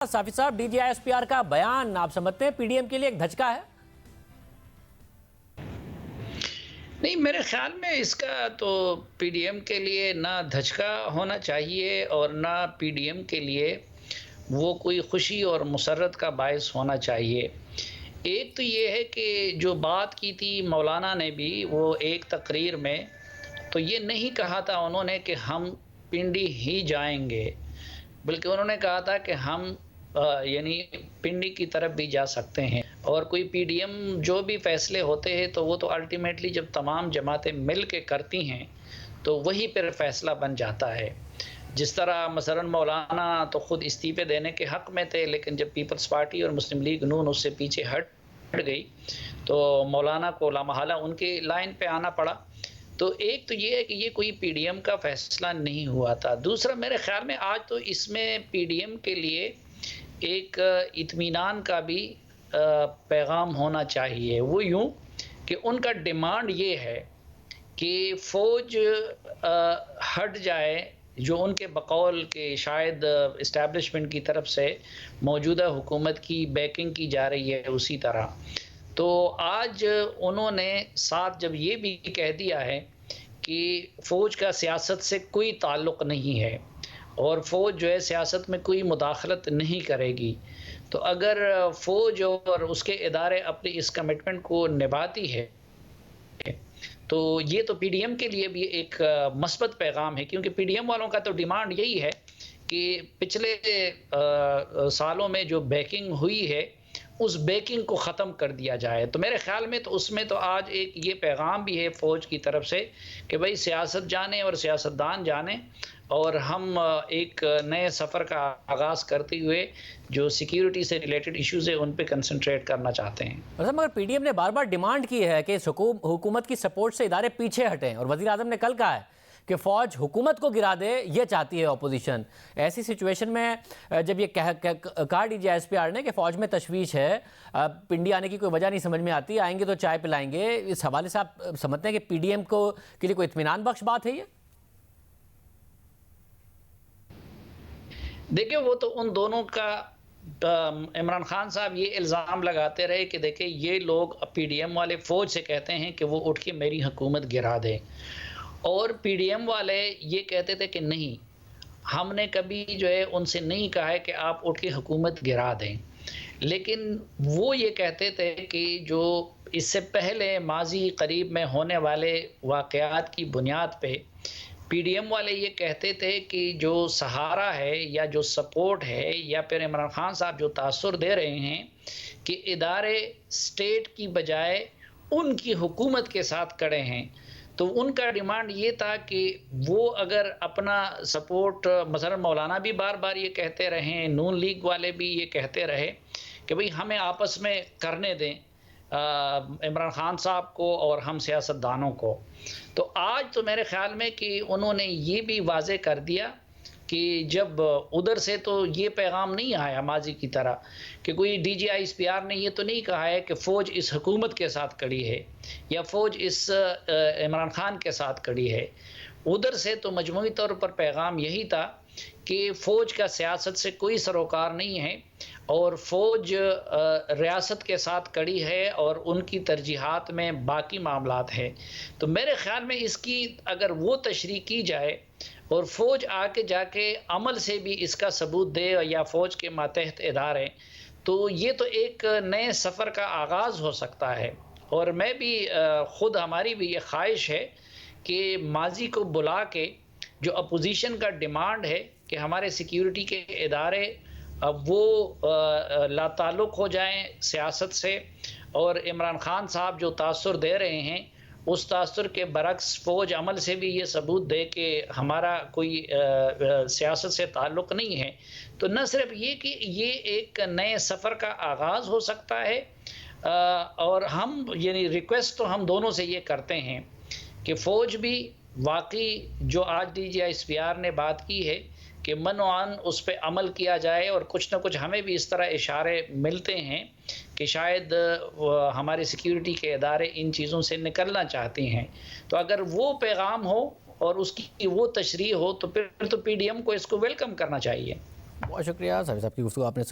साफी साहब, डीजीआईएसपीआर का बयान आप समझते हैं पीडीएम के लिए एक धचका है? नहीं, मेरे ख्याल में इसका तो पीडीएम के लिए ना धचका होना चाहिए और ना पीडीएम के लिए वो कोई खुशी और मुसर्रत का बायस होना चाहिए। एक तो ये है कि जो बात की थी मौलाना ने भी वो एक तकरीर में, तो ये नहीं कहा था उन्होंने कि हम पिंडी ही जाएंगे, बल्कि उन्होंने कहा था कि हम यानी पिंडी की तरफ भी जा सकते हैं। और कोई पीडीएम जो भी फैसले होते हैं तो वो तो अल्टीमेटली जब तमाम जमातें मिल के करती हैं तो वही पर फैसला बन जाता है। जिस तरह मसलन मौलाना तो ख़ुद इस्तीफ़े देने के हक़ में थे, लेकिन जब पीपल्स पार्टी और मुस्लिम लीग नून उससे पीछे हट गई तो मौलाना को लामहला उनकी लाइन पे आना पड़ा। तो एक तो ये है कि ये कोई पीडीएम का फ़ैसला नहीं हुआ था। दूसरा, मेरे ख़्याल में आज तो इसमें पीडीएम के लिए एक इत्मीनान का भी पैगाम होना चाहिए। वो यूँ कि उनका डिमांड ये है कि फ़ौज हट जाए, जो उनके बकौल के शायद इस्टेब्लिशमेंट की तरफ से मौजूदा हुकूमत की बैकिंग की जा रही है उसी तरह। तो आज उन्होंने साथ जब ये भी कह दिया है कि फ़ौज का सियासत से कोई ताल्लुक़ नहीं है और फ़ौज जो है सियासत में कोई मुदाखलत नहीं करेगी, तो अगर फ़ौज और उसके इदारे अपनी इस कमिटमेंट को निभाती है तो ये तो पीडीएम के लिए भी एक मस्बत पैगाम है, क्योंकि पीडीएम वालों का तो डिमांड यही है कि पिछले सालों में जो बैकिंग हुई है उस बैकिंग को ख़त्म कर दिया जाए। तो मेरे ख़्याल में तो उसमें तो आज एक ये पैगाम भी है फ़ौज की तरफ से कि भाई सियासत जाने और सियासतदान जाने और हम एक नए सफ़र का आगाज़ करते हुए जो सिक्योरिटी से रिलेटेड इश्यूज़ है उन पे कंसंट्रेट करना चाहते हैं। मगर पीडीएम ने बार बार डिमांड की है कि हुकूमत की सपोर्ट से इदारे पीछे हटें, और वज़ीर आज़म ने कल कहा है कि फ़ौज हुकूमत को गिरा दे, ये चाहती है अपोजिशन। ऐसी सिचुएशन में जब ये कहा डीजीआईएसपीआर ने कि फ़ौज में तशवीश है, पिंडी आने की कोई वजह नहीं समझ में आती, आएंगे तो चाय पिलाएंगे, इस हवाले से आप समझते हैं कि पीडीएम को के लिए कोई इत्मीनान बख्श बात है ये? देखिए, वो तो उन दोनों का इमरान खान साहब ये इल्ज़ाम लगाते रहे कि देखिए ये लोग पीडीएम वाले फ़ौज से कहते हैं कि वो उठ के मेरी हुकूमत गिरा दें, और पीडीएम वाले ये कहते थे कि नहीं, हमने कभी जो है उनसे नहीं कहा है कि आप उठ के हुकूमत गिरा दें। लेकिन वो ये कहते थे कि जो इससे पहले माजी करीब में होने वाले वाक़यात की बुनियाद पे पीडीएम वाले ये कहते थे कि जो सहारा है या जो सपोर्ट है या फिर इमरान खान साहब जो तासुर दे रहे हैं कि इदारे स्टेट की बजाय उनकी हुकूमत के साथ खड़े हैं, तो उनका डिमांड ये था कि वो अगर अपना सपोर्ट, मसलन मौलाना भी बार बार ये कहते रहे, नून लीग वाले भी ये कहते रहे कि भाई हमें आपस में करने दें इमरान खान साहब को और हम सियासतदानों को। तो आज तो मेरे ख़्याल में कि उन्होंने ये भी वाज़े कर दिया कि जब उधर से तो ये पैगाम नहीं आया माजी की तरह कि कोई डीजीआईएसपीआर ने ये तो नहीं कहा है कि फ़ौज इस हुकूमत के साथ खड़ी है या फ़ौज इस इमरान खान के साथ खड़ी है। उधर से तो मजमूई तौर पर पैगाम यही था कि फ़ौज का सियासत से कोई सरोकार नहीं है और फ़ौज रियासत के साथ खड़ी है और उनकी तरजीहात में बाकी मामलात है। तो मेरे ख़्याल में इसकी अगर वो तशरीह की जाए और फ़ौज आके जाके अमल से भी इसका सबूत दे या फ़ौज के मातहत इदारे, तो ये तो एक नए सफ़र का आगाज़ हो सकता है। और मैं भी ख़ुद हमारी भी ये ख्वाहिश है कि माजी को बुला के जो अपोजिशन का डिमांड है कि हमारे सिक्योरिटी के इदारे वो लाताल्लुक़ हो जाएं सियासत से, और इमरान खान साहब जो तासुर दे रहे हैं उस तासुर के बरक्स फ़ौज अमल से भी ये सबूत दे कि हमारा कोई सियासत से ताल्लुक़ नहीं है। तो न सिर्फ ये कि ये एक नए सफ़र का आगाज़ हो सकता है, और हम यानी रिक्वेस्ट तो हम दोनों से ये करते हैं कि फ़ौज भी वाकई जो आज डीजीआईएसपीआर ने बात की है कि मनोआन उस पर अमल किया जाए, और कुछ न कुछ हमें भी इस तरह इशारे मिलते हैं कि शायद हमारे सिक्योरिटी के इदारे इन चीज़ों से निकलना चाहते हैं। तो अगर वो पैगाम हो और उसकी वो तशरीह हो तो फिर तो पीडीएम को इसको वेलकम करना चाहिए। बहुत शुक्रिया साबिर साहब की गुफ्तगू आपने सुनी।